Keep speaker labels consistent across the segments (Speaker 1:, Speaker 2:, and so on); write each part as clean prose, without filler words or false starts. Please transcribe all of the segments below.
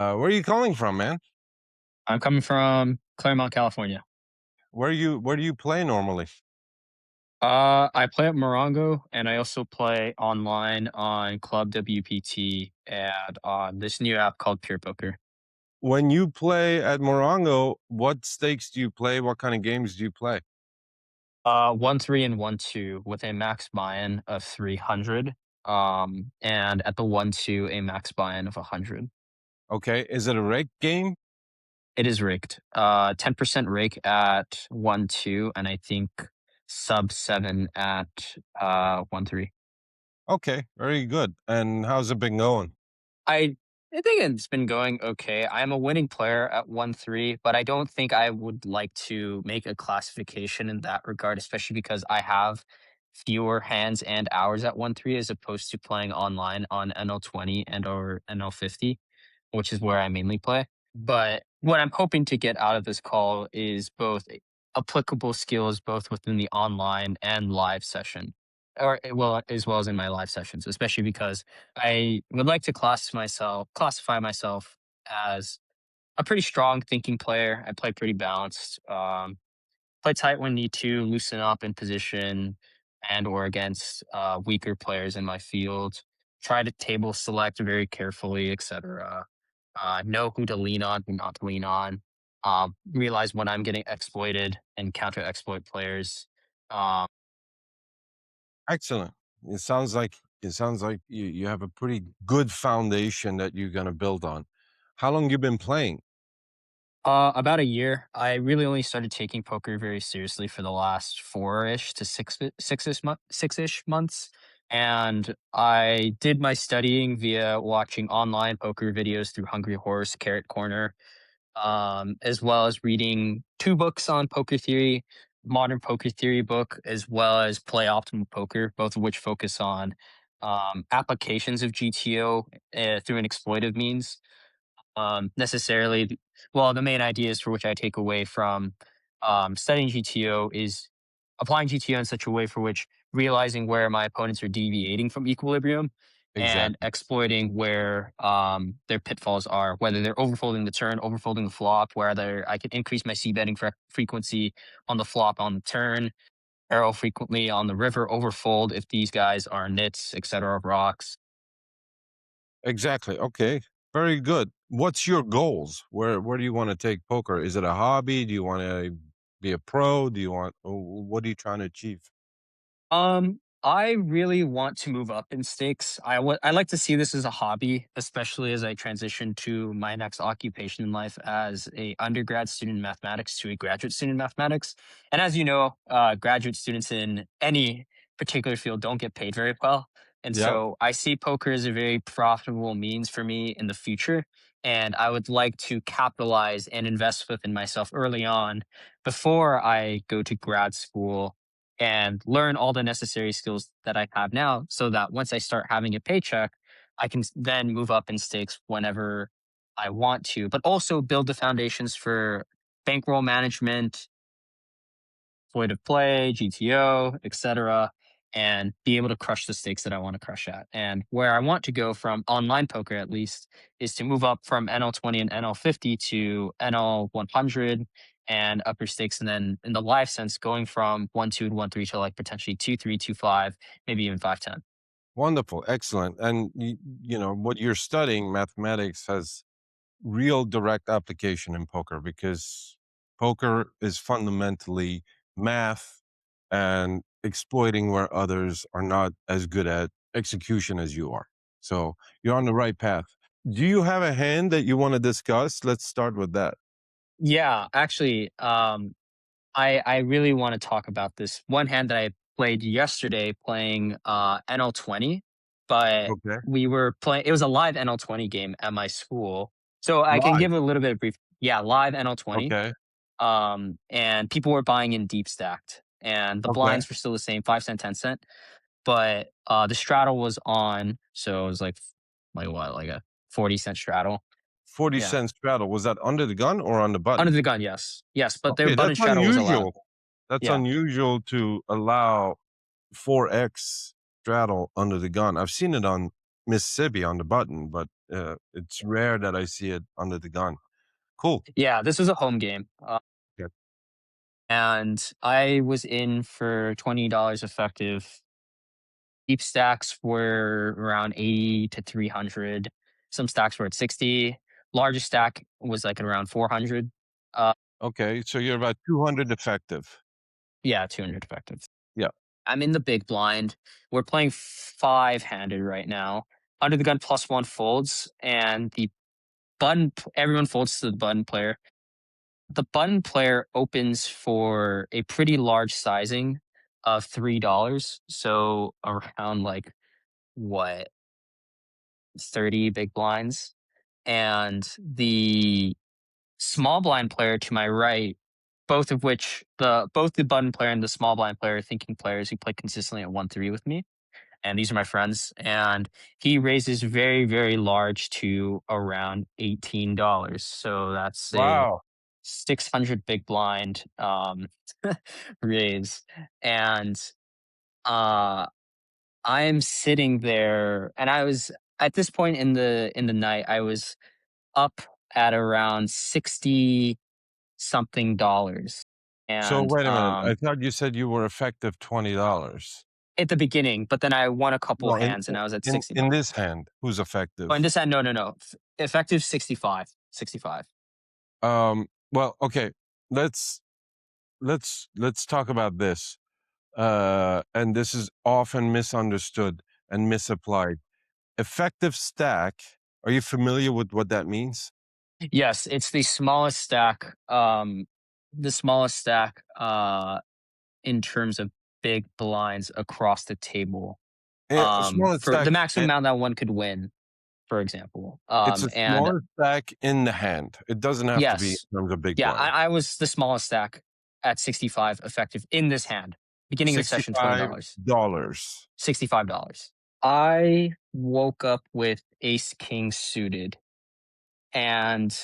Speaker 1: Where are you calling from, man?
Speaker 2: I'm coming from Claremont, California.
Speaker 1: Where do you play normally?
Speaker 2: I play at Morongo, and I also play online on Club WPT and on this new app called Pure Poker.
Speaker 1: When you play at Morongo, what stakes do you play? What kind of games do you play?
Speaker 2: 1-3 and 1-2 with a max buy-in of 300. And at the 1-2, a max buy-in of 100.
Speaker 1: Okay, is it a rake game?
Speaker 2: It is rigged. 10% rake at 1-2, and I think sub 7 at 1-3.
Speaker 1: Okay, very good. And how's it been going?
Speaker 2: I I think it's been going okay. I'm a winning player at 1-3, but I don't think I would like to make a classification in that regard, especially because I have fewer hands and hours at 1-3 as opposed to playing online on NL20 and or NL50, which is where I mainly play. But what I'm hoping to get out of this call is both applicable skills both within the online and live session. Or well, as well as in my live sessions, especially because I would like to classify myself as a pretty strong thinking player. I play pretty balanced. Play tight when need to, loosen up in position and or against weaker players in my field. Try to table select very carefully, etc. Know who to lean on, who not to lean on. Realize when I'm getting exploited and counter exploit players. Um,
Speaker 1: Excellent. It sounds like you have a pretty good foundation that you're gonna build on. How long you been playing?
Speaker 2: About a year. I really only started taking poker very seriously for the last 4-ish to 6-ish months. And I did my studying via watching online poker videos through Hungry Horse, Carrot Corner, as well as reading 2 books on poker theory, modern poker theory book, as well as Play Optimal Poker, both of which focus on applications of GTO through an exploitive means necessarily. Well, the main ideas for which I take away from studying GTO is applying GTO in such a way for which realizing where my opponents are deviating from equilibrium and
Speaker 1: Exactly.
Speaker 2: exploiting where their pitfalls are, whether they're overfolding the turn, overfolding the flop, whether I can increase my c betting frequency on the flop on the turn, arrow frequently on the river, overfold if these guys are nits, etc. rocks.
Speaker 1: Exactly. Okay. Very good. What's your goals? Where do you want to take poker? Is it a hobby? Do you want to be a pro? Do you want what are you trying to achieve?
Speaker 2: I really want to move up in stakes. I like to see this as a hobby, especially as I transition to my next occupation in life as a undergrad student in mathematics to a graduate student in mathematics. And as you know, graduate students in any particular field don't get paid very well. And
Speaker 1: Yeah,
Speaker 2: so I see poker as a very profitable means for me in the future. And I would like to capitalize and invest within myself early on before I go to grad school and learn all the necessary skills that I have now so that once I start having a paycheck, I can then move up in stakes whenever I want to, but also build the foundations for bankroll management, exploitive play, GTO, etc., and be able to crush the stakes that I want to crush at. And where I want to go from online poker, at least, is to move up from NL20 and NL50 to NL100 and upper stakes. And then in the live sense, going from 1-2 and 1-3 to like potentially 2-3, 2-5, maybe even 5-10.
Speaker 1: wonderful, excellent. And you know what you're studying, mathematics, has real direct application in poker because poker is fundamentally math and exploiting where others are not as good at execution as you are. So you're on the right path. Do you have a hand that you want to discuss? Let's start with that.
Speaker 2: Yeah, actually, I really want to talk about this one hand that I played yesterday playing NL20, but
Speaker 1: Okay.
Speaker 2: we were playing it was a live NL20 game at my school. So I can
Speaker 1: Live.
Speaker 2: give a little bit of brief. Yeah, live NL20.
Speaker 1: Okay.
Speaker 2: And people were buying in deep stacked and the
Speaker 1: Okay.
Speaker 2: blinds were still the same, 5 cent, 10 cent. But the straddle was on, so it was like what, like a 40 cent straddle.
Speaker 1: 40
Speaker 2: Yeah.
Speaker 1: cents straddle. Was that under the gun or on the
Speaker 2: Under
Speaker 1: button?
Speaker 2: the gun, yes. Yes, but their
Speaker 1: Okay,
Speaker 2: button
Speaker 1: that's
Speaker 2: straddle was allowed.
Speaker 1: unusual. That's
Speaker 2: Yeah.
Speaker 1: unusual to allow 4x straddle under the gun. I've seen it on Mississippi on the button, but it's rare that I see it under the gun. Cool.
Speaker 2: Yeah, this was a home game.
Speaker 1: Yeah.
Speaker 2: And I was in for $20 effective. Deep stacks were around 80 to 300. Some stacks were at 60. Largest stack was like at around 400. Uh,
Speaker 1: Okay, so you're about 200 effective.
Speaker 2: yeah, 200 effective.
Speaker 1: Yeah.
Speaker 2: I'm in the big blind. We're playing five handed right now. Under the gun plus one folds, and everyone folds to the button player. The button player opens for a pretty large sizing of $3. So around like what, 30 big blinds. And the small blind player to my right, both of which both the button player and the small blind player are thinking players who play consistently at 1-3 with me. And these are my friends. And he raises very, very large to around $18. So that's a
Speaker 1: Wow.
Speaker 2: 600 big blind raise. And uh I'm sitting there, and I was at this point in the night, I was up at around 60 something dollars.
Speaker 1: So
Speaker 2: And
Speaker 1: wait a minute. I thought you said you were effective $20.
Speaker 2: at the beginning, but then I won a couple
Speaker 1: No,
Speaker 2: hands and I was at
Speaker 1: in
Speaker 2: 60 bucks.
Speaker 1: this hand, who's
Speaker 2: Oh, and
Speaker 1: effective?
Speaker 2: this had no. Effective 65. 65.
Speaker 1: Well, okay. Let's let's talk about this. And this is often misunderstood and misapplied. Effective stack. Are you familiar with what that means?
Speaker 2: Yes, it's the smallest stack in terms of big blinds across the table.
Speaker 1: Smallest
Speaker 2: For the
Speaker 1: stack.
Speaker 2: maximum amount that one could win, for example.
Speaker 1: It's a
Speaker 2: And
Speaker 1: smaller stack in the hand. It doesn't have to be
Speaker 2: yes,
Speaker 1: in terms of big
Speaker 2: yeah,
Speaker 1: blind.
Speaker 2: I was the smallest stack at 65 effective in this hand. Beginning of the session, $20.
Speaker 1: $65.
Speaker 2: $65. I woke up with ace king suited, and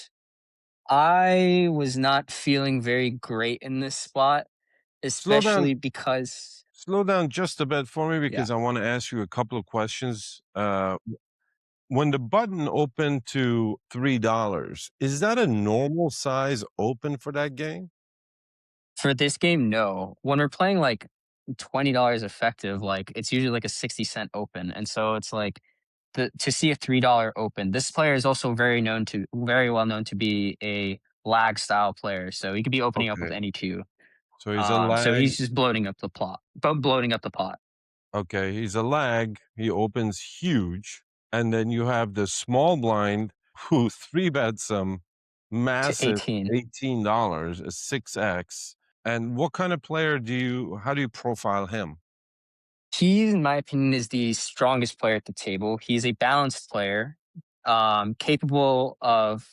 Speaker 2: I was not feeling very great in this spot,
Speaker 1: Slow down
Speaker 2: especially because,
Speaker 1: slow down just a bit for me
Speaker 2: yeah.
Speaker 1: because I wanna ask you a couple of questions. When the button opened to $3, is that a normal size open for that game?
Speaker 2: For this game, no. When we're playing like $20 effective, like it's usually like a 60-cent open. And so it's like to see a $3 open. This player is also very well known to be a lag style player. So he could be opening up with
Speaker 1: Okay.
Speaker 2: any two.
Speaker 1: So he's a
Speaker 2: So
Speaker 1: lag.
Speaker 2: he's just bloating up the pot
Speaker 1: Okay, he's a lag. He opens huge, and then you have the small blind who 3 bets some
Speaker 2: to
Speaker 1: massive
Speaker 2: 18.
Speaker 1: $18, a 6x. And what kind of player how do you profile him?
Speaker 2: He, in my opinion, is the strongest player at the table. He's a balanced player, capable of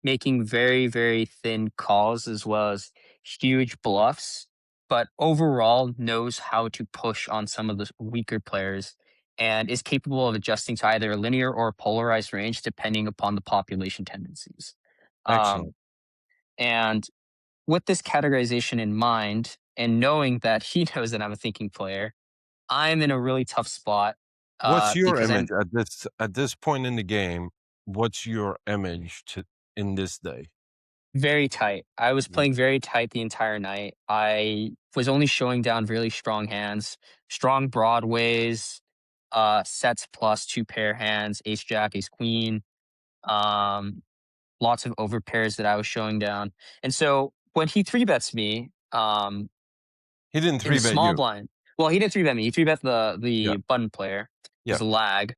Speaker 2: making very, very thin calls as well as huge bluffs, but overall knows how to push on some of the weaker players and is capable of adjusting to either a linear or a polarized range depending upon the population tendencies. Um,
Speaker 1: Excellent.
Speaker 2: and with this categorization in mind, and knowing that he knows that I'm a thinking player, I'm in a really tough spot,
Speaker 1: What's your
Speaker 2: because
Speaker 1: image
Speaker 2: I'm
Speaker 1: at this point in the game? What's your image to in this day?
Speaker 2: very tight. I was
Speaker 1: Mm.
Speaker 2: playing very tight the entire night. I was only showing down really strong hands, strong broadways, sets plus two pair hands, ace jack, ace queen, um, lots of overpairs that I was showing down. And so when he three bets me,
Speaker 1: He didn't
Speaker 2: in the
Speaker 1: 3-bet
Speaker 2: small
Speaker 1: you.
Speaker 2: blind, well, he didn't three bet me. He three bet
Speaker 1: Yeah,
Speaker 2: the button player. It
Speaker 1: yeah.
Speaker 2: was a lag.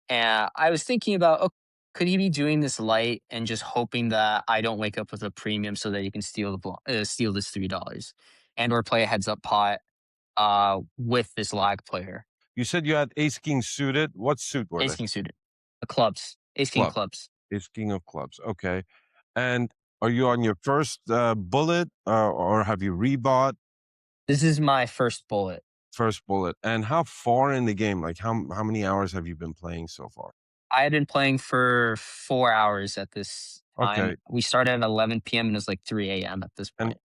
Speaker 2: And I was thinking about, oh, could he be doing this light and just hoping that I don't wake up with a premium so that he can steal this $3 and or play a heads up pot with this lag player,
Speaker 1: You said you had ace king suited. What suit were
Speaker 2: ace
Speaker 1: they?
Speaker 2: king suited, clubs, ace king
Speaker 1: Club.
Speaker 2: clubs.
Speaker 1: Ace king of clubs. Okay. And are you on your first bullet, or have you rebought
Speaker 2: This is my first bullet.
Speaker 1: first bullet? And how far in the game? Like how many hours have you been playing so far?
Speaker 2: I had been playing for 4 hours at this
Speaker 1: Okay.
Speaker 2: time. We started at 11 p.m. and it was like 3 a.m. at this
Speaker 1: And
Speaker 2: point.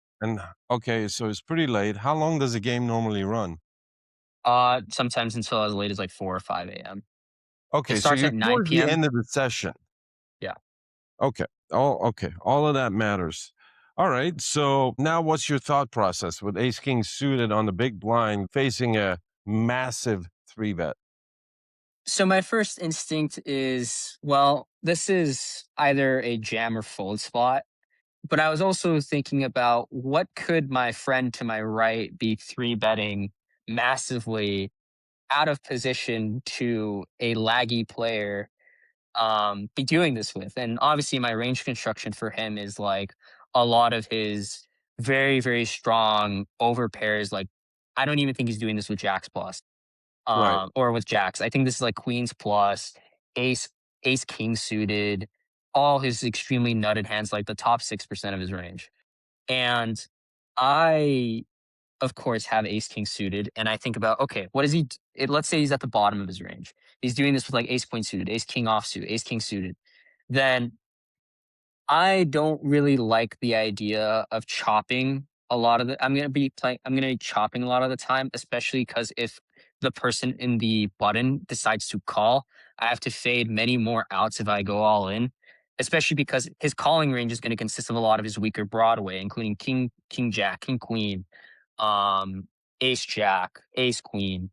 Speaker 1: okay, so it's pretty late. How long does a game normally run?
Speaker 2: Sometimes until as late as like 4 or 5 a.m. It
Speaker 1: Okay, so
Speaker 2: starts
Speaker 1: you're
Speaker 2: at 9
Speaker 1: towards the
Speaker 2: PM.
Speaker 1: end of the session.
Speaker 2: Yeah.
Speaker 1: Okay. All of that matters. All right. So now what's your thought process with ace king suited on the big blind facing a massive three bet?
Speaker 2: So my first instinct is, well, this is either a jam or fold spot. But I was also thinking about what could my friend to my right be three betting massively out of position to a laggy player be doing this with. And obviously my range construction for him is like a lot of his very, very strong over pairs. Like I don't even think he's doing this with Jacks plus
Speaker 1: Right.
Speaker 2: or with Jacks. I think this is like Queens plus, Ace, Ace King suited, all his extremely nutted hands, like the top 6% of his range. And I, of course, have Ace King suited, and I think about, okay, what is he? Let's say he's at the bottom of his range. He's doing this with like Ace Queen suited, Ace King offsuit, Ace King suited. Then I don't really like the idea of chopping a lot of the. I'm gonna be chopping a lot of the time, especially because if the person in the button decides to call, I have to fade many more outs if I go all in. Especially because his calling range is going to consist of a lot of his weaker Broadway, including King Jack, King Queen, um, Ace Jack, Ace Queen,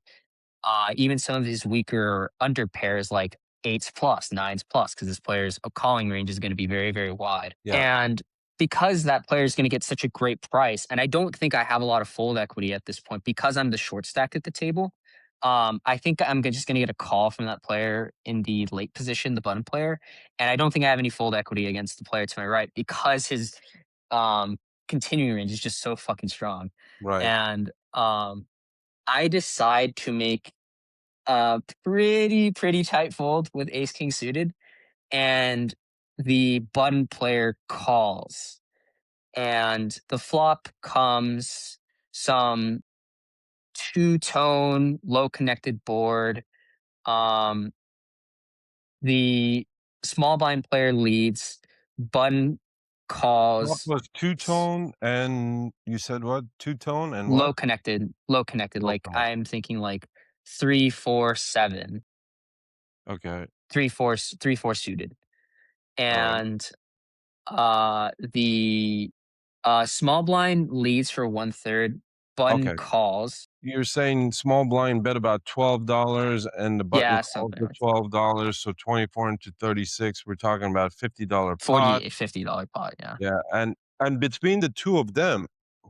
Speaker 2: even some of his weaker under pairs like eights plus, nines plus, because this player's calling range is going to be very, very wide.
Speaker 1: Yeah.
Speaker 2: And because that player is going to get such a great price, and I don't think I have a lot of fold equity at this point because I'm the short stack at the table. I think just going to get a call from that player in the late position, the button player, and I don't think I have any fold equity against the player to my right because his um, continuing range is just so fucking strong.
Speaker 1: Right.
Speaker 2: And I decide to make pretty tight fold with ace king suited, and the button player calls, and the flop comes some two-tone low connected board. Um, the small blind player leads, button
Speaker 1: What
Speaker 2: calls,
Speaker 1: was two tone and you said what? Two tone and what?
Speaker 2: low connected.
Speaker 1: Low
Speaker 2: Like
Speaker 1: tone.
Speaker 2: I'm thinking like 3 4 7,
Speaker 1: Okay.
Speaker 2: 3 4 suited,
Speaker 1: All right.
Speaker 2: and the small blind leads for one third. Button
Speaker 1: Okay.
Speaker 2: calls.
Speaker 1: You're saying small blind bet about $12 and the button
Speaker 2: Yeah,
Speaker 1: calls
Speaker 2: something
Speaker 1: for
Speaker 2: like that.
Speaker 1: $12, so 24 into 36, we're talking about $50 pot.
Speaker 2: 48 $50 pot. Yeah.
Speaker 1: Yeah, and between the 2 of them,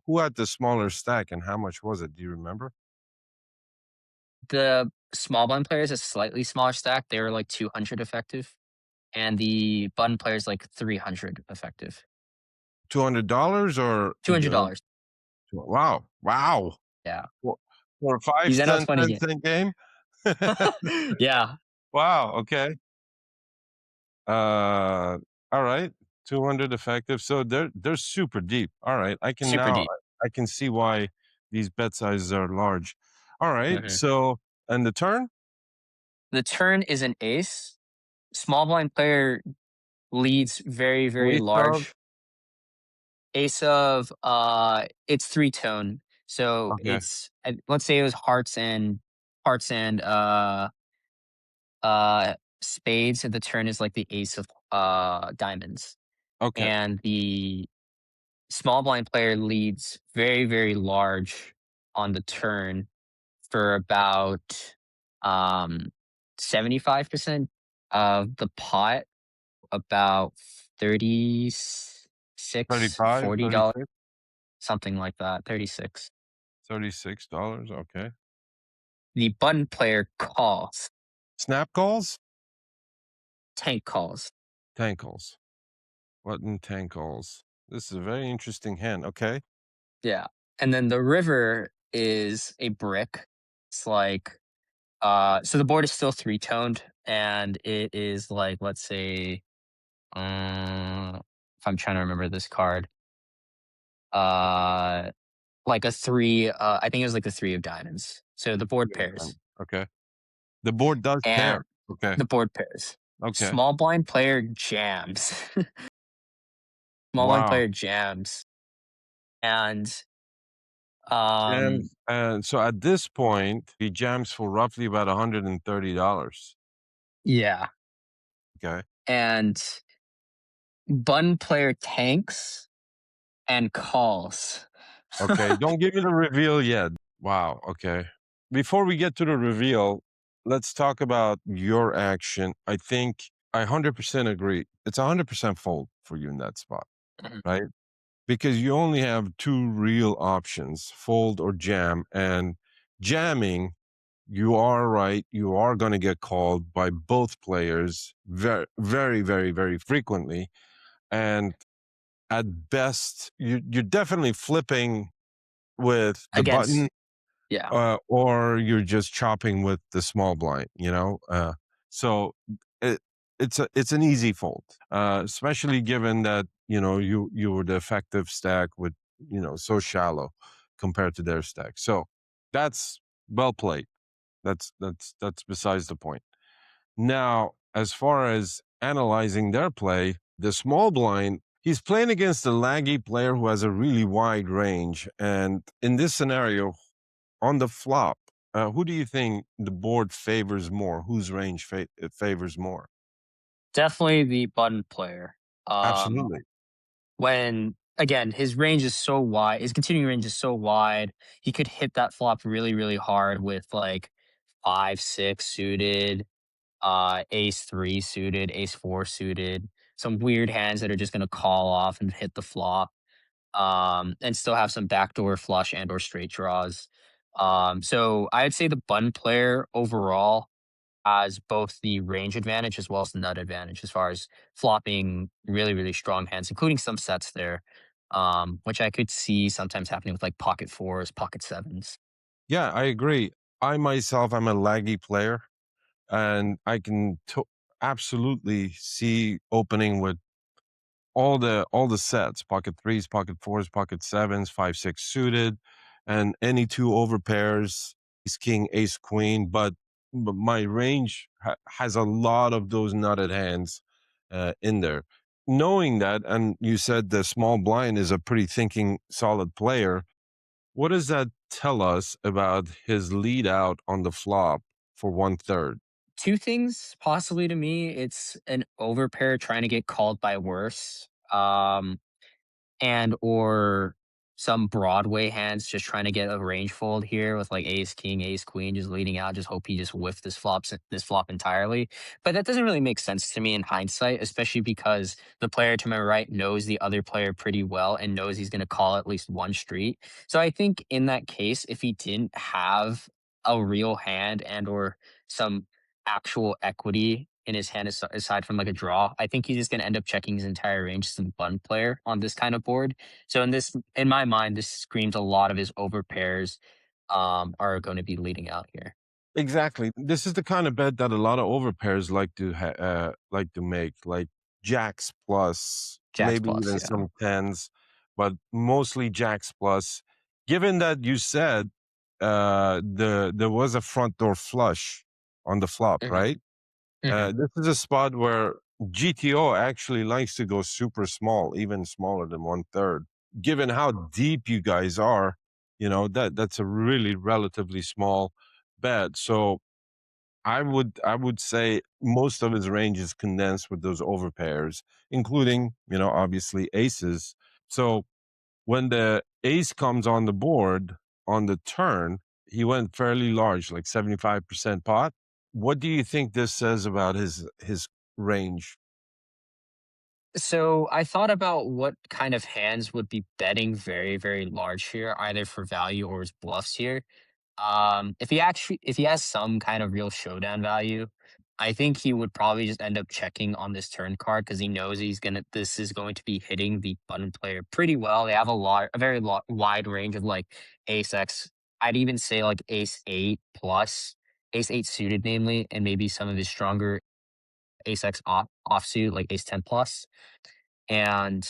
Speaker 1: who had the smaller stack and how much was it? Do you remember?
Speaker 2: The small blind player is a slightly smaller stack. They were like 200 effective, and the button player is like 300 effective.
Speaker 1: $200 or the
Speaker 2: $200.
Speaker 1: wow, wow.
Speaker 2: Yeah.
Speaker 1: For for a 5,
Speaker 2: These
Speaker 1: 10
Speaker 2: NL20 game.
Speaker 1: cent game?
Speaker 2: Yeah.
Speaker 1: Wow, okay. Uh, alright, 200 effective, so they're super deep. Alright,
Speaker 2: Super deep.
Speaker 1: I can see why these bet sizes are large. Alright,
Speaker 2: Mhm.
Speaker 1: so and the turn?
Speaker 2: The turn is an ace. Small blind player leads very, very
Speaker 1: Ace of?
Speaker 2: large. Ace of it's three tone. So
Speaker 1: Okay,
Speaker 2: it's let's say it was hearts and uh spades, and the turn is like the ace of diamonds.
Speaker 1: okay.
Speaker 2: And the small blind player leads very, very large on the turn for about um 75% of the pot, about 36
Speaker 1: 35,
Speaker 2: $40,
Speaker 1: 36,
Speaker 2: something like that, 36.
Speaker 1: $36, okay.
Speaker 2: The button player calls,
Speaker 1: Snap calls?
Speaker 2: tank calls.
Speaker 1: Tankles. Button tankles. This is a very interesting hand, okay.
Speaker 2: Yeah. And then the river is a brick. It's like so the board is still three-toned, and it is like, let's say, if I'm trying to remember this card, uh like a three, I think it was like the three of diamonds. So the board pairs.
Speaker 1: Okay. The board does pair.
Speaker 2: And
Speaker 1: Okay,
Speaker 2: the board pairs.
Speaker 1: okay.
Speaker 2: Small blind player jams. Small blind
Speaker 1: Wow.
Speaker 2: player jams. And
Speaker 1: Jams, and so at this point, he jams for roughly about $130.
Speaker 2: Yeah.
Speaker 1: Okay.
Speaker 2: And button player tanks and calls.
Speaker 1: Okay. Don't give me the reveal yet. Wow. Okay. Before we get to the reveal, let's talk about your action. I think I 100% agree. It's 100% fold for you in that spot,
Speaker 2: Mhm.
Speaker 1: right? Because you only have two real options, fold or jam. And jamming, you are right. You are going to get called by both players very, very, very, very frequently. And at best, you're definitely flipping with the button,
Speaker 2: Against yeah.
Speaker 1: or you're just chopping with the small blind, you know? So it, it's an easy fold, especially given that, you know, you were the effective stack with, you know, so shallow compared to their stack. So that's well played. That's besides the point. Now, as far as analyzing their play, the small blind, he's playing against a laggy player who has a really wide range. And in this scenario, on the flop, who do you think the board favors more? Whose range favors more?
Speaker 2: Definitely the button player. Um,
Speaker 1: Absolutely.
Speaker 2: when again, his range is so wide, his continuing range is so wide, he could hit that flop really, really hard with like 5, 6 suited, ace three suited, ace four suited, some weird hands that are just gonna call off and hit the flop. And still have some backdoor flush and or straight draws. So I'd say the button player overall has both the range advantage as well as the nut advantage as far as flopping really, really strong hands, including some sets there, which I could see sometimes happening with like pocket fours, pocket sevens.
Speaker 1: Yeah, I agree. I myself, I'm a laggy player, and I can absolutely see opening with all the sets, pocket threes, pocket fours, pocket sevens, 5, 6 suited, and any two over pairs, ace king, ace queen. But my range has a lot of those nutted hands in there. Knowing that, and you said the small blind is a pretty thinking, solid player. What does that tell us about his lead out on the flop for 1/3?
Speaker 2: Two things possibly to me. It's an overpair trying to get called by worse. And or some Broadway hands just trying to get a range fold here with like ace king, ace queen, just leading out. Just hope he just whiffed this flop entirely. But that doesn't really make sense to me in hindsight, especially because the player to my right knows the other player pretty well and knows he's going to call at least one street. So I think in that case, if he didn't have a real hand and or some actual equity in his hand aside from like a draw, I think he's just going to end up checking his entire range as a button player on this kind of board. So in my mind, this screams a lot of his over pairs are going to be leading out here.
Speaker 1: Exactly. This is the kind of bet that a lot of overpairs like to make, like jacks plus,
Speaker 2: Jacks
Speaker 1: maybe
Speaker 2: plus,
Speaker 1: even
Speaker 2: yeah.
Speaker 1: some tens, but mostly jacks plus. Given that you said there was a front door flush on the flop,
Speaker 2: Hmm.
Speaker 1: right?
Speaker 2: Hmm.
Speaker 1: This is a spot where GTO actually likes to go super small, even smaller than 1/3. Given how deep you guys are, you know, that's a really relatively small bet. So I would say most of his range is condensed with those overpairs, including, you know, obviously aces. So when the ace comes on the board on the turn, he went fairly large, like 75% pot. What do you think this says about his range?
Speaker 2: So I thought about what kind of hands would be betting very, very large here, either for value or as bluffs here. If he has some kind of real showdown value, I think he would probably just end up checking on this turn card because he knows this is going to be hitting the button player pretty well. They have a very wide range of like ace X. I'd even say like ace eight plus, ace eight suited, namely, and maybe some of his stronger ace X offsuit like ace 10 plus. And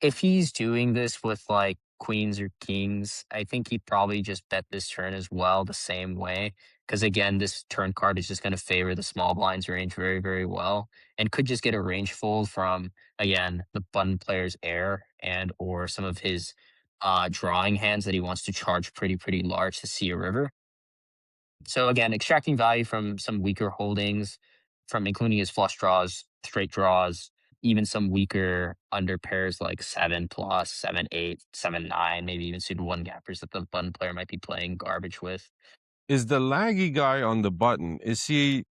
Speaker 2: if he's doing this with, like, queens or kings, I think he'd probably just bet this turn as well the same way. Because again, this turn card is just gonna favor the small blinds range very, very well, and could just get a range fold from, again, the button player's air and or some of his, drawing hands that he wants to charge pretty, pretty large to see a river. So again, extracting value from some weaker holdings, from including his flush draws, straight draws, even some weaker under pairs like 7 plus, 7 8, 7 9, maybe even suited one gappers that the button player might be playing garbage with.
Speaker 1: Is the laggy guy on the button, is he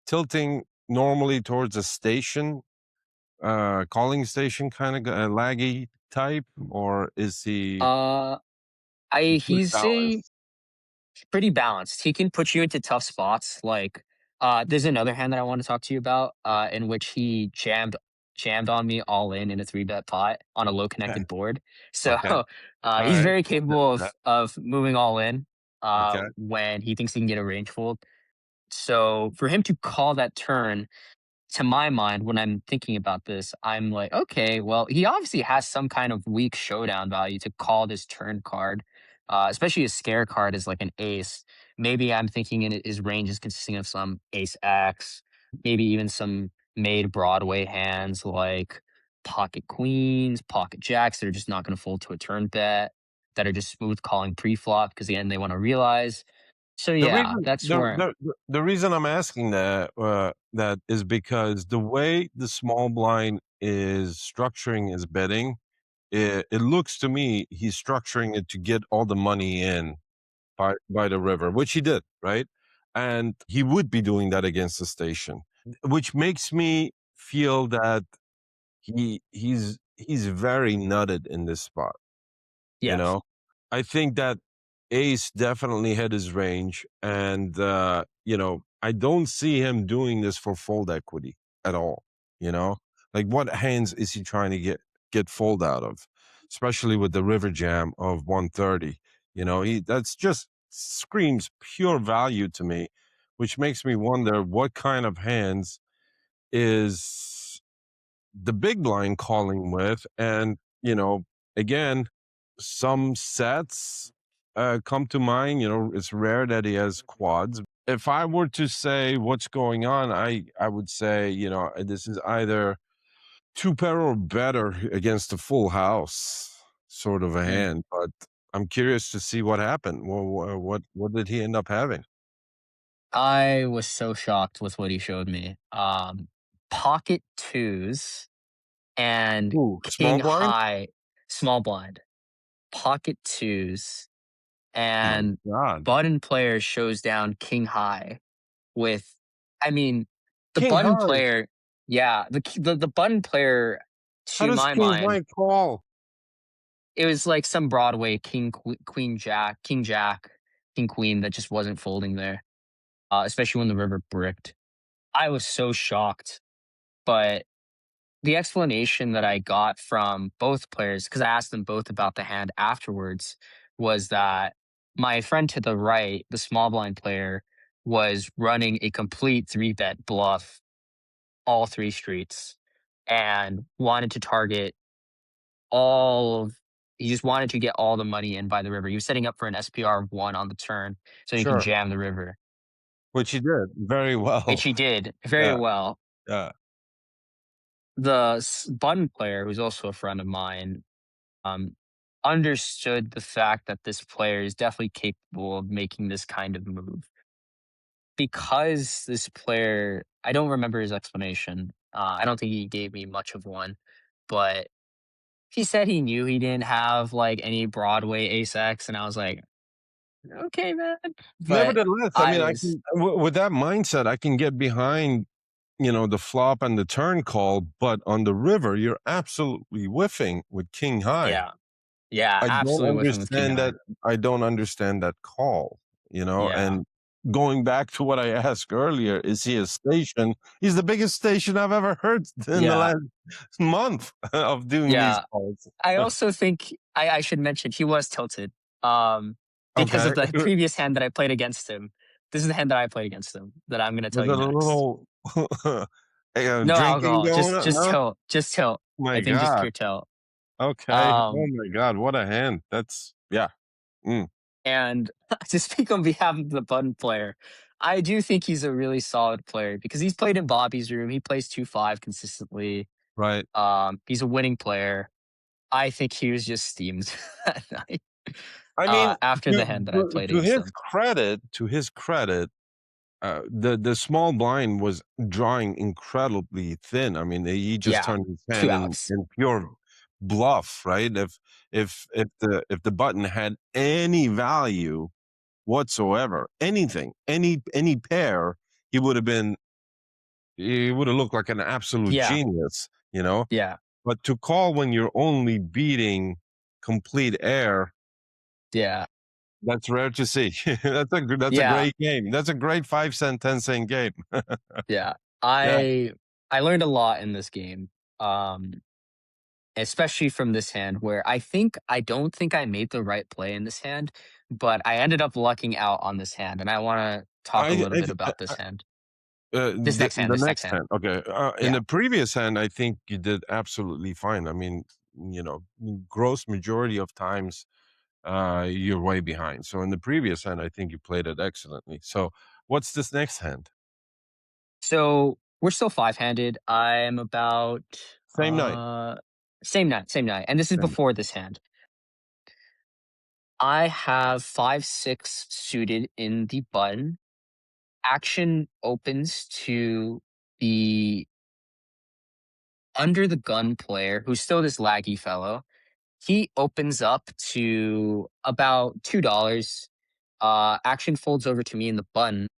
Speaker 1: tilting normally towards a station, calling station kind of laggy type, or is he
Speaker 2: Uh, I
Speaker 1: pretty
Speaker 2: he's a
Speaker 1: balanced?
Speaker 2: pretty balanced. He can put you into tough spots. Like, there's another hand that I want to talk to you about, in which he jammed on me all in a 3-bet pot on a low
Speaker 1: Okay,
Speaker 2: connected board. So,
Speaker 1: okay, all
Speaker 2: he's
Speaker 1: right.
Speaker 2: very
Speaker 1: That
Speaker 2: capable
Speaker 1: that
Speaker 2: of moving all in,
Speaker 1: okay.
Speaker 2: when he thinks he can get a range fold. So for him to call that turn, to my mind, when I'm thinking about this, I'm like, okay, well, he obviously has some kind of weak showdown value to call this turn card, especially a scare card is like an ace. Maybe I'm thinking his range is consisting of some ace X, maybe even some made Broadway hands like pocket queens, pocket jacks that are just not going to fold to a turn bet, that are just smooth calling pre-flop because again, they want to realize. So
Speaker 1: The
Speaker 2: yeah,
Speaker 1: reason
Speaker 2: that's where,
Speaker 1: the reason I'm asking that is because the way the small blind is structuring his betting, it looks to me he's structuring it to get all the money in by the river, which he did, right? And he would be doing that against the station, which makes me feel that he's very nutted in this spot. You
Speaker 2: yes.
Speaker 1: know, I think that Ace definitely had his range, and I don't see him doing this for fold equity at all. You know, like what hands is he trying to get fold out of, especially with the river jam of 130. He that's just screams pure value to me, which makes me wonder what kind of hands is the big blind calling with. And again, some sets come to mind. It's rare that he has quads. If I were to say what's going on, I would say, this is either two pair or better against a full house sort of a
Speaker 2: Mm.
Speaker 1: hand. But I'm curious to see what happened. Well, what did he end up having?
Speaker 2: I was so shocked with what he showed me. Pocket twos and
Speaker 1: Ooh, small
Speaker 2: king
Speaker 1: blind.
Speaker 2: high, small blind, pocket twos,
Speaker 1: My
Speaker 2: and
Speaker 1: God,
Speaker 2: button player shows down king high with, I mean, the
Speaker 1: King
Speaker 2: button
Speaker 1: High.
Speaker 2: player, yeah, the button player,
Speaker 1: How
Speaker 2: to
Speaker 1: does
Speaker 2: my
Speaker 1: King
Speaker 2: mind,
Speaker 1: High call?
Speaker 2: it was like some Broadway queen jack, king jack, king queen that just wasn't folding there, especially when the river bricked. I was so shocked, but the explanation that I got from both players, because I asked them both about the hand afterwards, was that my friend to the right, the small blind player, was running a complete 3-bet bluff all three streets and wanted to target all of he just wanted to get all the money in by the river. He was setting up for an SPR of 1 on the turn so he can
Speaker 1: Sure.
Speaker 2: jam the river,
Speaker 1: Which he did very
Speaker 2: which
Speaker 1: well.
Speaker 2: he did very
Speaker 1: Yeah,
Speaker 2: well.
Speaker 1: yeah.
Speaker 2: The button player, who's also a friend of mine, um, understood the fact that this player is definitely capable of making this kind of move. Because this player, I don't remember his explanation. I don't think he gave me much of one, but he said he knew he didn't have like any Broadway ace X, and I was like, okay, man. But
Speaker 1: Nevertheless, I
Speaker 2: I
Speaker 1: mean, I
Speaker 2: was,
Speaker 1: can with that mindset, I can get behind, the flop and the turn call, but on the river, you're absolutely whiffing with king high.
Speaker 2: yeah, yeah,
Speaker 1: I don't
Speaker 2: absolutely with him with king
Speaker 1: understand
Speaker 2: high.
Speaker 1: that I don't understand that call,
Speaker 2: Yeah,
Speaker 1: and going back to what I asked earlier, is he a station? He's the biggest station I've ever heard in the
Speaker 2: yeah,
Speaker 1: last month of doing these
Speaker 2: yeah.
Speaker 1: calls.
Speaker 2: I also think I should mention he was tilted, um, because
Speaker 1: Okay.
Speaker 2: of the previous hand that I played against him. This is the hand that I played against him that I'm gonna tell
Speaker 1: Was it
Speaker 2: you
Speaker 1: a
Speaker 2: next.
Speaker 1: little
Speaker 2: No
Speaker 1: drinking
Speaker 2: alcohol,
Speaker 1: going on?
Speaker 2: just
Speaker 1: No?
Speaker 2: tilt, just tilt.
Speaker 1: My
Speaker 2: I think just
Speaker 1: god.
Speaker 2: pure tilt.
Speaker 1: Okay. Oh
Speaker 2: Um,
Speaker 1: my god, what a hand. That's yeah. Mm,
Speaker 2: and to speak on behalf of the button player, I do think he's a really solid player because he's played in Bobby's room. He plays 2-5 consistently.
Speaker 1: right.
Speaker 2: He's a winning player. I think he was just steamed that night.
Speaker 1: I mean,
Speaker 2: after the hand that I played
Speaker 1: to
Speaker 2: against
Speaker 1: his
Speaker 2: them.
Speaker 1: credit, the small blind was drawing incredibly thin. I mean, he just
Speaker 2: Yeah,
Speaker 1: turned his
Speaker 2: two
Speaker 1: hand
Speaker 2: outs.
Speaker 1: in pure bluff, right? If the button had any value whatsoever, anything, any pair, he would have been he would have looked like an absolute
Speaker 2: Yeah,
Speaker 1: genius, you know?
Speaker 2: yeah,
Speaker 1: But to call when you're only beating complete air,
Speaker 2: yeah,
Speaker 1: that's rare to see. That's a
Speaker 2: yeah,
Speaker 1: great game. That's a great 5 cent, 10 cent game.
Speaker 2: yeah.
Speaker 1: Yeah.
Speaker 2: I learned a lot in this game, um, especially from this hand where I don't think I made the right play in this hand, but I ended up lucking out on this hand, and I wanna talk a little
Speaker 1: I
Speaker 2: bit about this hand.
Speaker 1: the
Speaker 2: This next
Speaker 1: next
Speaker 2: hand.
Speaker 1: hand, okay, in
Speaker 2: Yeah.
Speaker 1: the previous hand, I think you did absolutely fine. I mean, you know, gross majority of times, you're way behind. So in the previous hand, I think you played it excellently. So what's this next hand?
Speaker 2: So, we're still five-handed. I'm about,
Speaker 1: Same night.
Speaker 2: same night, and this is
Speaker 1: Same night.
Speaker 2: before this hand. I have 5-6 suited in the button. Action opens to the under the gun player, who's still this laggy fellow. He opens up to about $2. Action folds over to me in the button,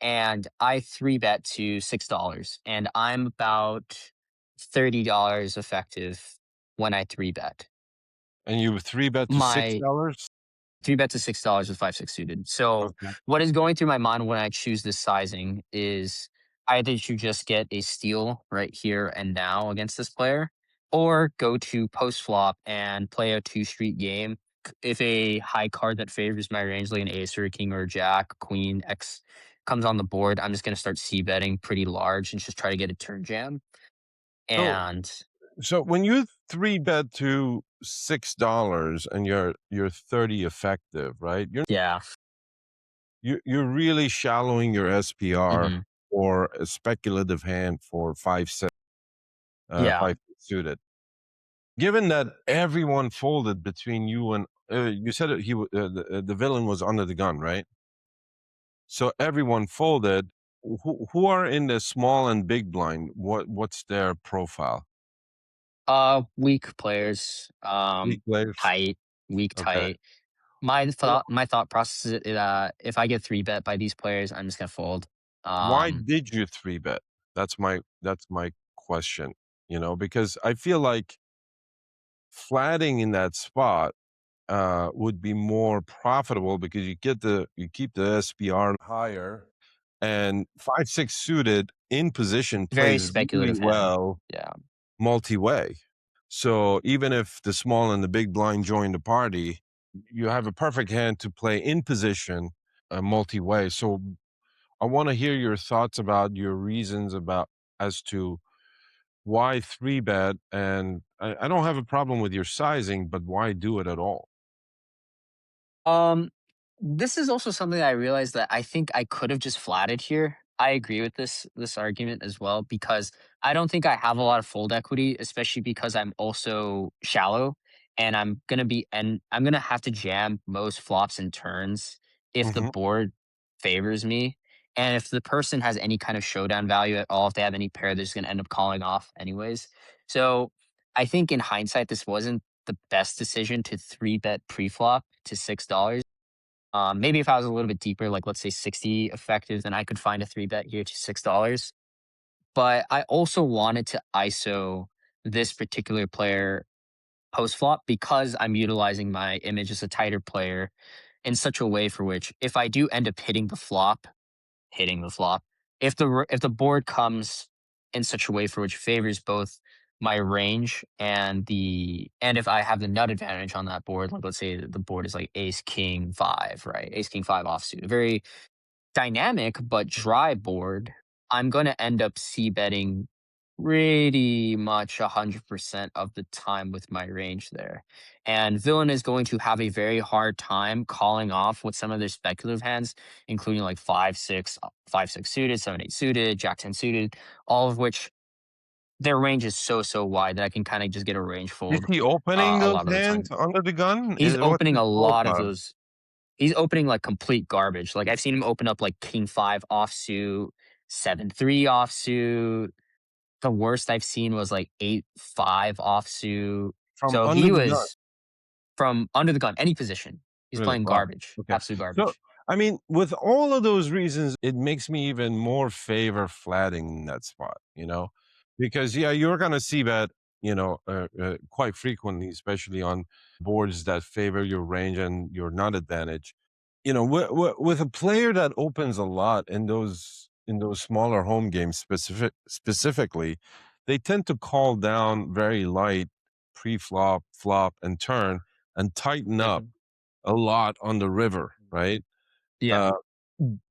Speaker 2: and I three bet to $6, and I'm about $30 effective when I three bet.
Speaker 1: And you 3 bet to
Speaker 2: My
Speaker 1: $6?
Speaker 2: three bets to $6 with 5-6 suited. So
Speaker 1: Okay.
Speaker 2: what is going through my mind when I choose this sizing is either to just get a steal right here and now against this player, or go to post flop and play a two street game. If a high card that favors my range, like an ace or a king or a jack, queen, X comes on the board, I'm just gonna start c betting pretty large and just try to get a turn jam.
Speaker 1: So
Speaker 2: And
Speaker 1: so when you 3 bet to $6 and you're 30 effective, right?
Speaker 2: yeah.
Speaker 1: You're really shallowing your SPR
Speaker 2: Hmm.
Speaker 1: for a speculative hand for 5
Speaker 2: Yeah.
Speaker 1: 6 suited. Given that everyone folded between you and you said it, the villain was under the gun, right? So everyone folded. Who are in the small and big blind? What's their profile?
Speaker 2: Weak players,
Speaker 1: Weak players.
Speaker 2: tight, weak,
Speaker 1: Okay.
Speaker 2: tight.
Speaker 1: Wh-
Speaker 2: My thought process is, if I get three bet by these players, I'm just gonna fold.
Speaker 1: Why
Speaker 2: Um,
Speaker 1: did you 3 bet? That's my question. You know, because I feel like flatting in that spot would be more profitable because you keep the SPR higher, and 5 6 suited in position
Speaker 2: Very
Speaker 1: plays really
Speaker 2: speculative hand.
Speaker 1: well
Speaker 2: Yeah.
Speaker 1: multi-way. So even if the small and the big blind join the party, you have a perfect hand to play in position multi-way. So I want to hear your thoughts about your reasons about as to why 3 bet, and I don't have a problem with your sizing, but why do it at all?
Speaker 2: Um, this is also something I realized that I think I could have just flatted here. I agree with this argument as well because I don't think I have a lot of fold equity, especially because I'm also shallow and I'm gonna have to jam most flops and turns if the
Speaker 1: Hmm.
Speaker 2: board favors me. And if the person has any kind of showdown value at all, if they have any pair, they're just gonna end up calling off anyways. So I think in hindsight, this wasn't the best decision to three bet pre-flop to $6. Maybe if I was a little bit deeper, like let's say 60 effective, then I could find a three bet here to $6. But I also wanted to ISO this particular player post flop because I'm utilizing my image as a tighter player in such a way for which if I do end up hitting the flop. If the board comes in such a way for which favors both my range and if I have the nut advantage on that board, like let's say the board is like ace king five, right? Ace king five offsuit, a very dynamic but dry board. I'm going to end up c betting pretty much 100% of the time with my range there. And villain is going to have a very hard time calling off with some of their speculative hands, including like 5 6 5 6 suited, 7 8 suited, jack 10 suited, all of which their range is so wide that I can kinda just get a range
Speaker 1: Is
Speaker 2: fold,
Speaker 1: he opening
Speaker 2: a
Speaker 1: those
Speaker 2: lot of the
Speaker 1: hands
Speaker 2: time.
Speaker 1: under the gun?
Speaker 2: He's
Speaker 1: What's
Speaker 2: opening
Speaker 1: his
Speaker 2: a lot of
Speaker 1: profile?
Speaker 2: those. He's opening, like, complete garbage. Like, I've seen him open up, like, king 5 offsuit, 7-3 offsuit. The worst I've seen was, like, 8-5 offsuit.
Speaker 1: From
Speaker 2: So
Speaker 1: under
Speaker 2: he
Speaker 1: the gun.
Speaker 2: was from under the gun, any position. He's
Speaker 1: Really?
Speaker 2: playing
Speaker 1: Wow.
Speaker 2: garbage,
Speaker 1: Okay.
Speaker 2: absolute
Speaker 1: So,
Speaker 2: garbage.
Speaker 1: I mean, with all of those reasons, it makes me even more favor flatting that spot, because yeah, you're gonna see that, quite frequently, especially on boards that favor your range and your nut advantage. With a player that opens a lot in those smaller home games, specifically, they tend to call down very light pre-flop, flop, and turn, and tighten up
Speaker 2: Mhm.
Speaker 1: a lot on the river, right?
Speaker 2: Yeah.
Speaker 1: Uh,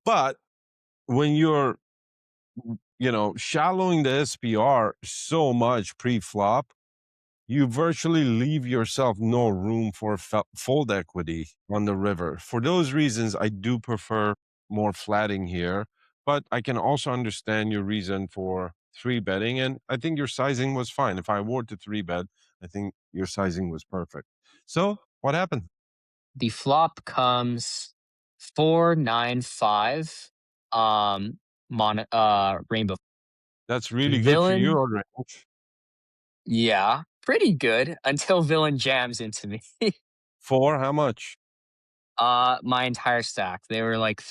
Speaker 1: but when you're, shallowing the SPR so much pre-flop, you virtually leave yourself no room for fold equity on the river. For those reasons, I do prefer more flatting here, but I can also understand your reason for three betting, and I think your sizing was fine. If I were to three bet, I think your sizing was perfect. So, what happened?
Speaker 2: The flop comes 4-9-5, rainbow.
Speaker 1: That's really good for
Speaker 2: Villain,
Speaker 1: your range.
Speaker 2: yeah, pretty good until villain jams into me.
Speaker 1: For how much?
Speaker 2: My entire stack. They were like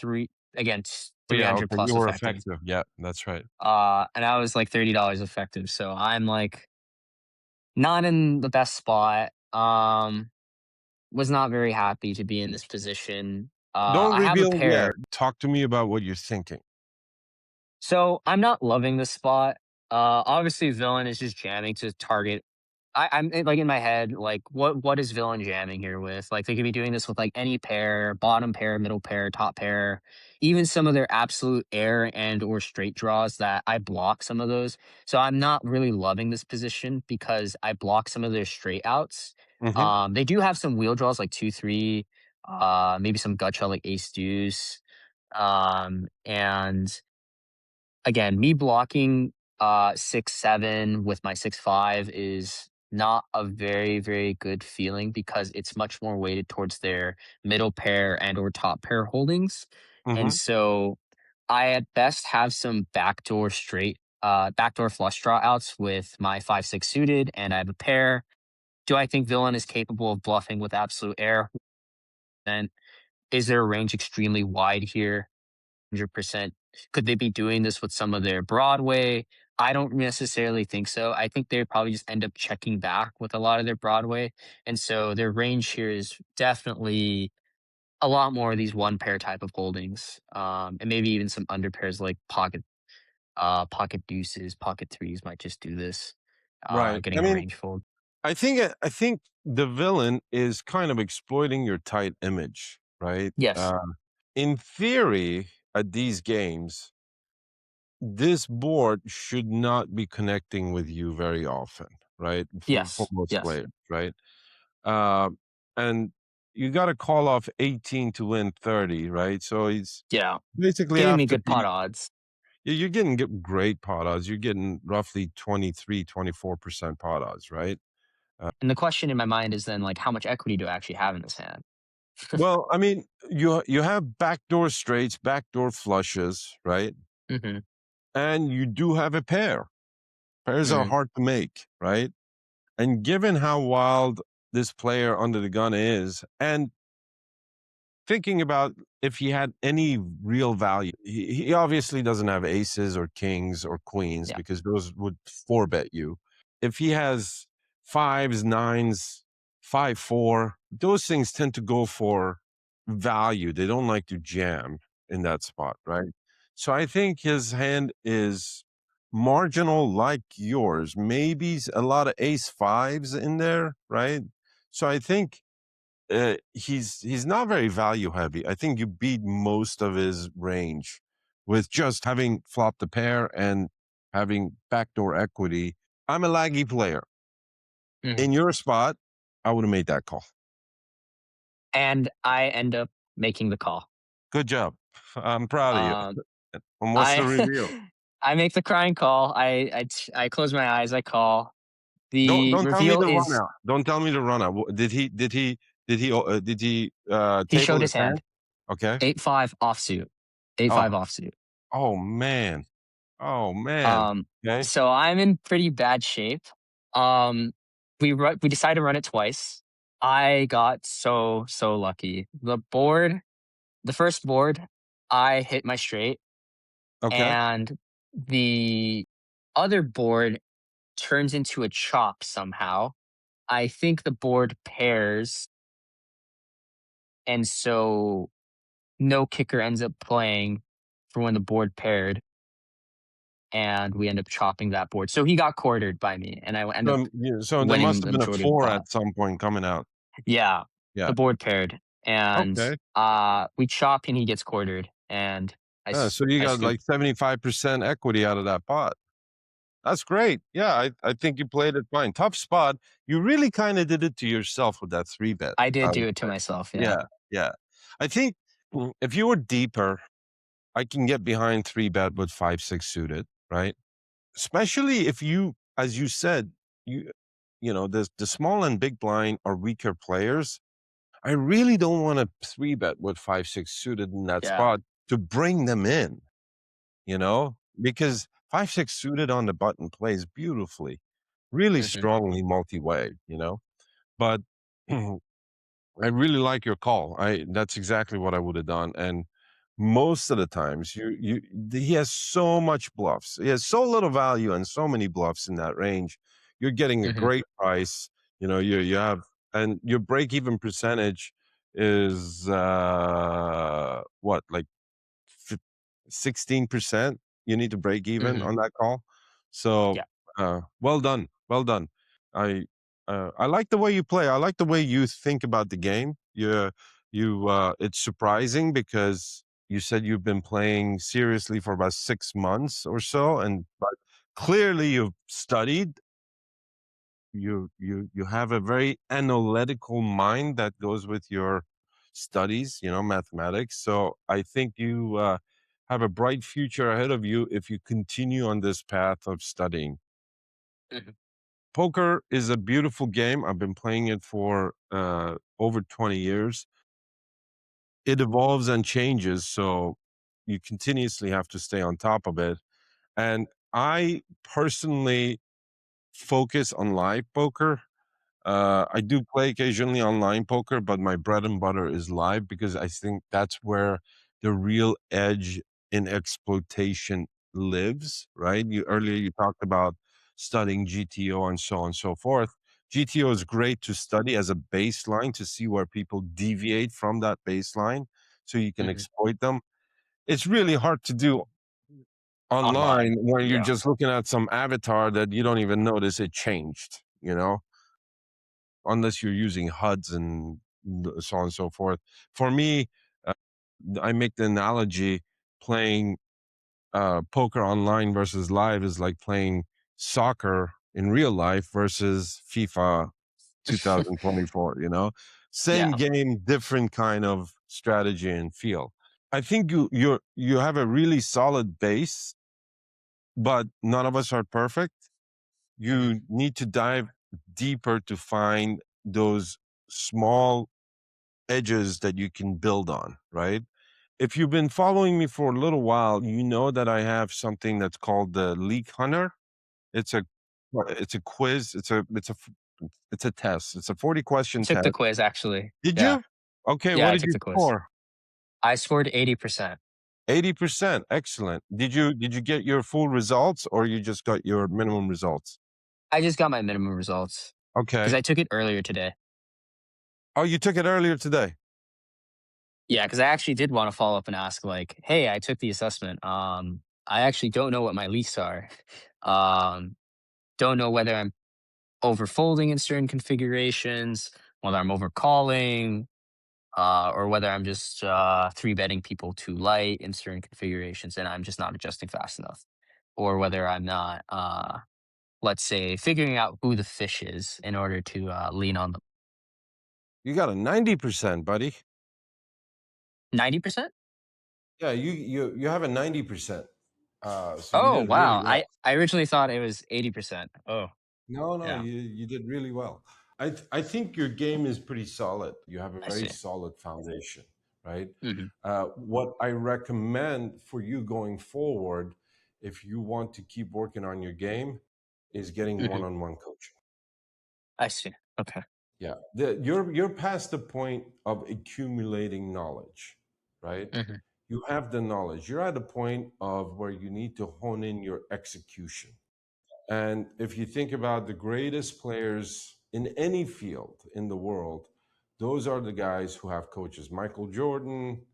Speaker 1: Oh, yeah,
Speaker 2: 300
Speaker 1: okay, you
Speaker 2: plus
Speaker 1: were
Speaker 2: effective.
Speaker 1: effective. Yeah, that's right.
Speaker 2: And I was like $30 effective. So I'm like not in the best spot. Was not very happy to be in this position.
Speaker 1: Don't
Speaker 2: I have a
Speaker 1: reveal yet.
Speaker 2: pair.
Speaker 1: Talk to me about what you're thinking.
Speaker 2: So I'm not loving this spot. Obviously, villain is just jamming to target. Like in my head, like what is villain jamming here with? Like they could be doing this with like any pair, bottom pair, middle pair, top pair, even some of their absolute air and or straight draws that I block some of those. So I'm not really loving this position because I block some of their straight outs.
Speaker 1: Mhm,
Speaker 2: They do have some wheel draws like 2-3, maybe some gut shot like ace deuce, and again, me blocking 6-7 with my 6-5 is not a very good feeling because it's much more weighted towards their middle pair and or top pair holdings. And
Speaker 1: mhm.
Speaker 2: so I at best have some backdoor flush draw outs with my 5-6 suited and I have a pair. Do I think villain is capable of bluffing with absolute air? Then is their range extremely wide here? 100%. Could they be doing this with some of their Broadway? I don't necessarily think so. I think they probably just end up checking back with a lot of their Broadway. And so their range here is definitely a lot more of these one pair type of holdings. And maybe even some under pairs like pocket deuces, pocket threes might just do this,
Speaker 1: Right.
Speaker 2: getting
Speaker 1: I
Speaker 2: a
Speaker 1: mean,
Speaker 2: range fold.
Speaker 1: I think the villain is kind of exploiting your tight image, right?
Speaker 2: Yes.
Speaker 1: In theory, at these games, this board should not be connecting with you very often, right? For
Speaker 2: Yes.
Speaker 1: most
Speaker 2: Yes.
Speaker 1: players, right? Um, and you gotta call off 18 to win 30, right? So it's
Speaker 2: Yeah.
Speaker 1: basically
Speaker 2: Giving
Speaker 1: have
Speaker 2: me
Speaker 1: to
Speaker 2: good pot
Speaker 1: be.
Speaker 2: odds.
Speaker 1: Yeah, you're getting great pot odds. You're getting roughly 23, 24% pot odds, right?
Speaker 2: And the question in my mind is then like how much equity do I actually have in this hand?
Speaker 1: Well, I mean, you have backdoor straights, backdoor flushes, right?
Speaker 2: Hmm.
Speaker 1: And you do have a pair. Pairs are
Speaker 2: Hmm.
Speaker 1: hard to make, right? And given how wild this player under the gun is, and thinking about if he had any real value, he obviously doesn't have aces or kings or queens
Speaker 2: Yeah.
Speaker 1: because those would four bet you. If he has fives, nines, 5-4, those things tend to go for value. They don't like to jam in that spot, right? So I think his hand is marginal like yours. Maybe a lot of ace fives in there, right? So I think he's not very value heavy. I think you beat most of his range with just having flopped the pair and having backdoor equity. I'm a laggy player.
Speaker 2: Mhm.
Speaker 1: In your spot, I would have made that call.
Speaker 2: And I end up making the call.
Speaker 1: Good job. I'm proud of you.
Speaker 2: Um,
Speaker 1: And what's the
Speaker 2: I
Speaker 1: reveal?
Speaker 2: I make the crying call. I close my eyes. I call. The
Speaker 1: Don't tell me
Speaker 2: reveal
Speaker 1: to run
Speaker 2: is
Speaker 1: out. Don't tell me to run out. Did he
Speaker 2: he
Speaker 1: table
Speaker 2: showed
Speaker 1: his
Speaker 2: his
Speaker 1: hand?
Speaker 2: hand.
Speaker 1: Okay.
Speaker 2: 8-5 offsuit. Eight
Speaker 1: Oh,
Speaker 2: five offsuit.
Speaker 1: oh man. Oh man.
Speaker 2: Um,
Speaker 1: Okay.
Speaker 2: so I'm in pretty bad shape. Um, we decided to run it twice. I got so lucky. The first board, I hit my straight,
Speaker 1: Okay.
Speaker 2: and the other board turns into a chop somehow. I think the board pairs, and so no kicker ends up playing for when the board paired, and we end up chopping that board. So he got quartered by me, and I end up
Speaker 1: Yeah, so there must
Speaker 2: winning
Speaker 1: have
Speaker 2: the
Speaker 1: been a
Speaker 2: majority of the
Speaker 1: 4
Speaker 2: pot.
Speaker 1: at some point coming out.
Speaker 2: Yeah,
Speaker 1: Yeah.
Speaker 2: the board paired, and
Speaker 1: Okay.
Speaker 2: we chop, and he gets quartered, and
Speaker 1: So you
Speaker 2: I
Speaker 1: got
Speaker 2: scoop.
Speaker 1: like 75% equity out of that pot. That's great. Yeah, I think you played it fine. Tough spot. You really kinda did it to yourself with that 3 bet,
Speaker 2: I did
Speaker 1: I
Speaker 2: do
Speaker 1: would
Speaker 2: it to
Speaker 1: say.
Speaker 2: myself. Yeah.
Speaker 1: Yeah, yeah. I think if you were deeper, I can get behind 3 bet with 5-6 suited, right? Especially if you, as you said, you the small and big blind are weaker players. I really don't wanna 3 bet with 5-6 suited in that
Speaker 2: Yeah.
Speaker 1: spot to bring them in, because 5-6 suited on the button plays beautifully, really
Speaker 2: Hmm.
Speaker 1: strongly multi-way, but I really like your call. I That's exactly what I would have done, and most of the times he has so much bluffs. He has so little value and so many bluffs in that range. You're getting a
Speaker 2: Hmm.
Speaker 1: great price. You have, and your break even percentage is what, like 16%. You need to break even
Speaker 2: Hmm.
Speaker 1: on that call. So
Speaker 2: Yeah.
Speaker 1: well done. Well done. I like the way you play. I like the way you think about the game. It's surprising because you said you've been playing seriously for about 6 months or so, and but clearly you've studied. You have a very analytical mind that goes with your studies, mathematics. So I think you have a bright future ahead of you if you continue on this path of studying.
Speaker 2: Hmm.
Speaker 1: Poker is a beautiful game. I've been playing it for over 20 years. It evolves and changes, so you continuously have to stay on top of it. And I personally focus on live poker. I do play occasionally online poker, but my bread and butter is live because I think that's where the real edge in exploitation lives, right? You talked about studying GTO and so on and so forth. GTO is great to study as a baseline to see where people deviate from that baseline so you can
Speaker 2: Hmm.
Speaker 1: exploit them. It's really hard to do online
Speaker 2: Online.
Speaker 1: when you're
Speaker 2: Yeah.
Speaker 1: just looking at some avatar that you don't even notice it changed, unless you're using HUDs and so on and so forth. For me, uh, I make the analogy playing poker online versus live is like playing soccer in real life versus FIFA 2024. Same
Speaker 2: Yeah.
Speaker 1: game, different kind of strategy and feel. I think you have a really solid base, but none of us are perfect.
Speaker 2: Hmm.
Speaker 1: You need to dive deeper to find those small edges that you can build on, right? If you've been following me for a little while, you know that I have something that's called the Leak Hunter. It's a it's a quiz. It's a test. It's a 40
Speaker 2: I
Speaker 1: question
Speaker 2: took the
Speaker 1: test.
Speaker 2: quiz actually.
Speaker 1: Did
Speaker 2: Yeah.
Speaker 1: you? Okay,
Speaker 2: Yeah,
Speaker 1: what
Speaker 2: I
Speaker 1: did
Speaker 2: took
Speaker 1: you
Speaker 2: the quiz.
Speaker 1: score?
Speaker 2: I scored 80%.
Speaker 1: 80%. Excellent. Did you get your full results or you just got your minimum results?
Speaker 2: I just got my minimum results because
Speaker 1: Okay.
Speaker 2: I took it earlier today.
Speaker 1: Oh, you took it earlier today.
Speaker 2: Yeah, because I actually did want to follow up and ask, like, "Hey, I took the assessment. I actually don't know what my leaks are. Um, don't know whether I'm overfolding in certain configurations, whether I'm overcalling, or whether I'm just three betting people too light in certain configurations, and I'm just not adjusting fast enough, or whether I'm not, let's say, figuring out who the fish is in order to lean on them."
Speaker 1: You got a 90%, buddy.
Speaker 2: 90%?
Speaker 1: Yeah, you have a 90%. So you
Speaker 2: Oh,
Speaker 1: did really
Speaker 2: wow.
Speaker 1: well.
Speaker 2: I originally thought it was 80%. Oh,
Speaker 1: No, no,
Speaker 2: yeah.
Speaker 1: you did really well. I think your game is pretty solid. You have a
Speaker 2: I
Speaker 1: very
Speaker 2: see.
Speaker 1: solid foundation, right?
Speaker 2: Mhm.
Speaker 1: What I recommend for you going forward, if you want to keep working on your game, is getting
Speaker 2: Mhm.
Speaker 1: one-on-one coaching.
Speaker 2: I see. Okay.
Speaker 1: Yeah, you're past the point of accumulating knowledge, right?
Speaker 2: Mhm.
Speaker 1: You have the knowledge. You're at a point of where you need to hone in your execution. And if you think about the greatest players in any field in the world, those are the guys who have coaches. Michael Jordan,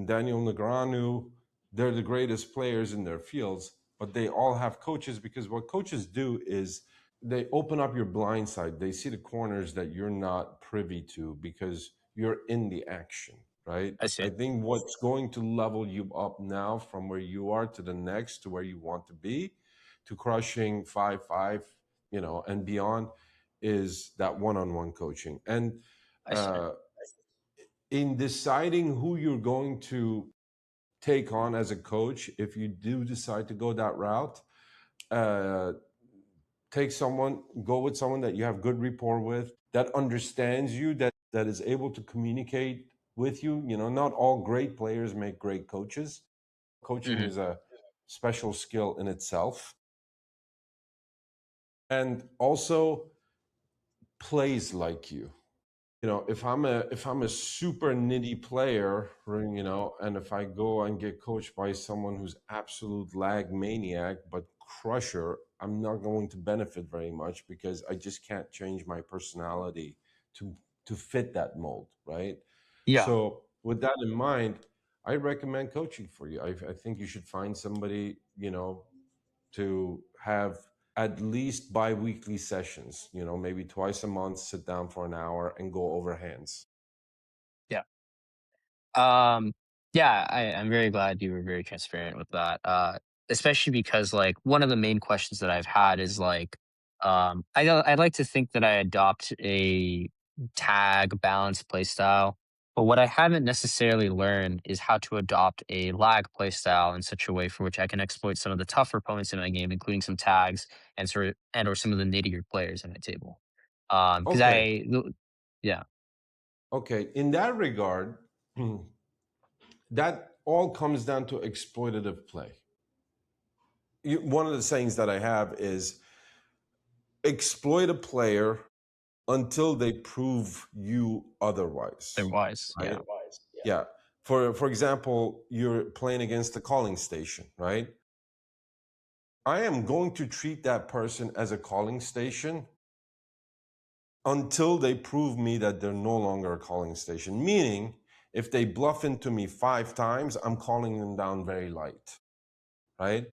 Speaker 1: Daniel Negreanu, they're the greatest players in their fields, but they all have coaches because what coaches do is they open up your blind side. They see the corners that you're not privy to because you're in the action, right?
Speaker 2: I
Speaker 1: I
Speaker 2: see.
Speaker 1: think what's going to level you up now from where you are to the next to where you want to be, to crushing 5-5, and beyond, is that one-on-one coaching. And
Speaker 2: I see.
Speaker 1: uh, in deciding who you're going to take on as a coach, if you do decide to go that route, uh, go with someone that you have good rapport with, that understands you, that is able to communicate with you. Not all great players make great coaches. Coaching
Speaker 2: Mhm.
Speaker 1: is a special skill in itself, and also plays like you. If I'm a super nitty player, and if I go and get coached by someone who's absolute lag maniac but crusher, I'm not going to benefit very much because I just can't change my personality to to fit that mold, right?
Speaker 2: Yeah.
Speaker 1: So with that in mind, I recommend coaching for you. I think you should find somebody, to have at least bi-weekly sessions, maybe twice a month, sit down for an hour and go over hands.
Speaker 2: Yeah. Um, yeah, I'm very glad you were very transparent with that. Especially because like one of the main questions that I've had is like, I'd like to think that I adopt a tag balanced play style, but what I haven't necessarily learned is how to adopt a lag play style in such a way for which I can exploit some of the tougher opponents in my game, including some tags and or some of the nittier players in my table. Because
Speaker 1: Okay.
Speaker 2: yeah,
Speaker 1: Okay. In that regard, that all comes down to exploitative play. One of the sayings that I have is exploit a player until they prove you
Speaker 2: they're
Speaker 1: otherwise.
Speaker 2: wise.
Speaker 1: Right?
Speaker 2: Yeah.
Speaker 1: Yeah. For example, you're playing against the calling station, right? I am going to treat that person as a calling station until they prove me that they're no longer a calling station. Meaning, if they bluff into me 5 times, I'm calling them down very light, right?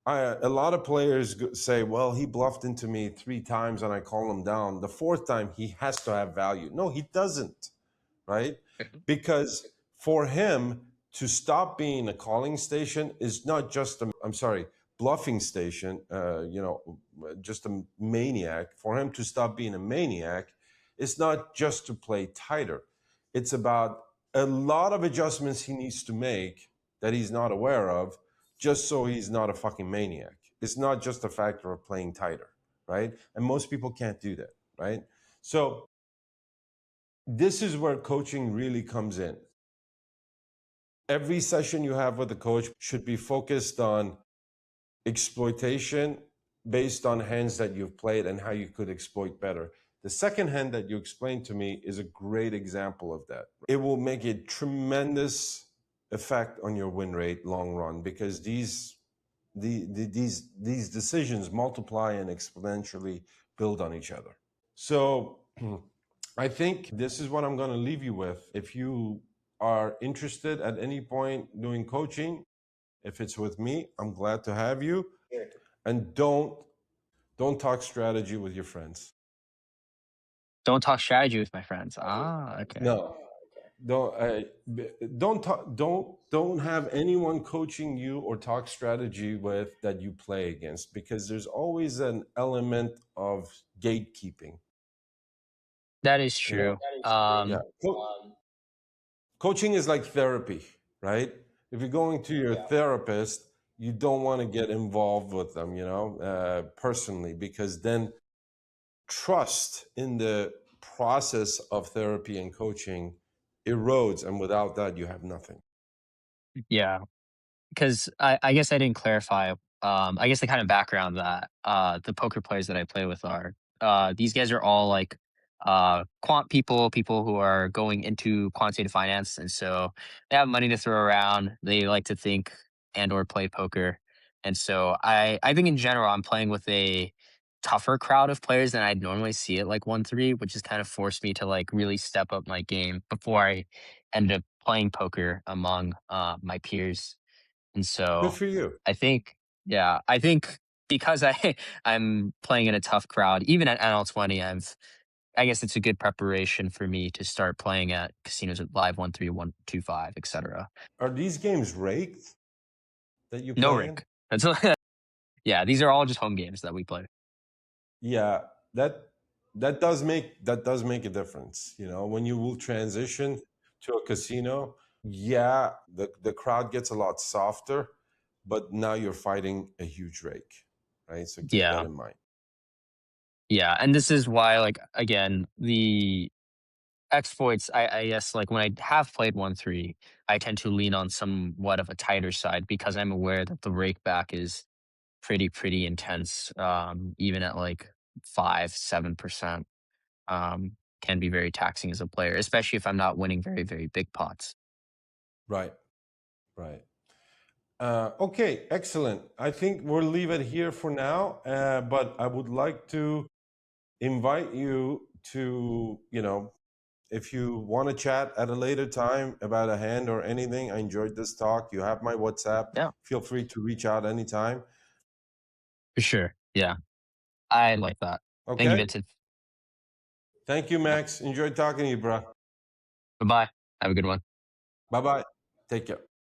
Speaker 1: A lot of players say, well, he bluffed into me 3 times and I call him down. The fourth time, he has to have value. No, he doesn't, right?
Speaker 2: Mhm.
Speaker 1: Because for him to stop being a calling station is not just I'm sorry, bluffing station, just a maniac. For him to stop being a maniac, it's not just to play tighter. It's about a lot of adjustments he needs to make that he's not aware of, just so he's not a fucking maniac. It's not just a factor of playing tighter, right? And most people can't do that, right? So this is where coaching really comes in. Every session you have with the coach should be focused on exploitation based on hands that you've played and how you could exploit better. The second hand that you explained to me is a great example of that. It will make a tremendous effect on your win rate long run because these decisions multiply and exponentially build on each other. So I think this is what I'm going to leave you with. If you are interested at any point doing coaching, if it's with me, I'm glad to have you. And don't talk strategy with your friends.
Speaker 2: Don't talk strategy with my friends. Ah, okay.
Speaker 1: No, don't talk, don't have anyone coaching you or talk strategy with that you play against because there's always an element of gatekeeping.
Speaker 2: That is
Speaker 1: You know,
Speaker 2: true.
Speaker 1: yeah. Coaching is like therapy, right? If you're going to your therapist, you don't want to get involved with them, personally, because then trust in the process of therapy and coaching erodes, and without that, you have nothing.
Speaker 2: Yeah. Because I guess I didn't clarify. I guess the kind of background that the poker players that I play with are these guys are all like quant people, people who are going into quantitative finance, and so they have money to throw around. They like to think and or play poker, and so I think in general I'm playing with a tougher crowd of players than I'd normally see at like 1-3, which has kind of forced me to like really step up my game before I end up playing poker among my peers. And
Speaker 1: Good
Speaker 2: so
Speaker 1: for you.
Speaker 2: I think, yeah, I think because I'm playing in a tough crowd, even at NL20, I guess it's a good preparation for me to start playing at casinos at live 1-3, 1-2-5, etc.
Speaker 1: Are these games raked that you
Speaker 2: No
Speaker 1: play in?
Speaker 2: rink. That's yeah, these are all just home games that we play.
Speaker 1: Yeah, that that does make a difference. When you will transition to a casino, yeah, the crowd gets a lot softer, but now you're fighting a huge rake, right? So keep that
Speaker 2: Yeah.
Speaker 1: in mind.
Speaker 2: Yeah. And this is why, like, again, the exploits, I guess, like when I have played 1-3, I tend to lean on somewhat of a tighter side because I'm aware that the rake back is pretty intense, even at like 5-7%, can be very taxing as a player, especially if I'm not winning very big pots.
Speaker 1: Right, right. Okay, excellent. I think we'll leave it here for now, but I would like to invite you to, if you want to chat at a later time about a hand or anything. I enjoyed this talk. You have my WhatsApp.
Speaker 2: Yeah,
Speaker 1: Feel free to reach out anytime.
Speaker 2: for sure. Yeah, I like that. Thank you,
Speaker 1: Okay.
Speaker 2: Vincent.
Speaker 1: Thank you,
Speaker 2: Yeah.
Speaker 1: Max. Enjoyed talking to you, bro.
Speaker 2: Bye bye. Have a good one.
Speaker 1: Bye bye. Take care.